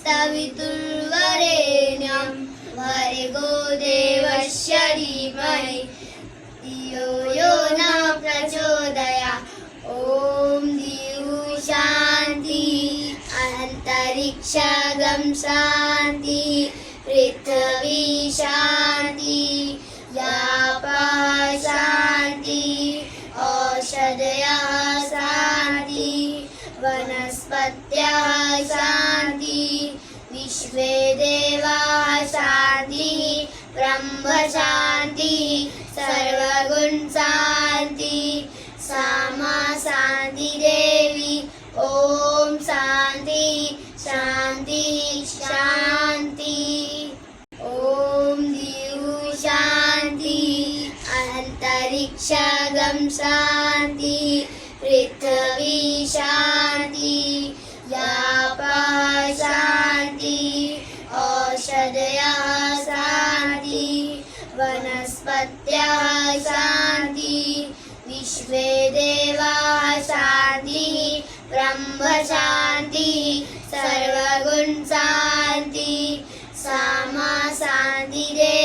सवितुर्वरेण्यं भर्गो देवस्य धीमहि धियो यो न प्रचोदयात्। ॐ द्यौः शान्ति अन्तरिक्षगं शान्ति पृथ्वी शान्ति यापः शान्ति औषधयः शान्ति वनस्पतयः शान्ति विश्वे देवाः शान्ति ब्रह्म शान्ति सर्वगुण शान्ति सामा शान्ति देवी। ॐ शान्ति शान्ति शान्ति। ॐ द्यौः शान्ति अन्तरिक्षगं शान्ति पृथ्वी शान्ति यापः शान्ति औषधयः शान्ति वनस्पतयः शान्ति विश्वे देवाः शान्ति ब्रह्म शान्ति सर्वगुण शान्ति सामा शान्ति देवी।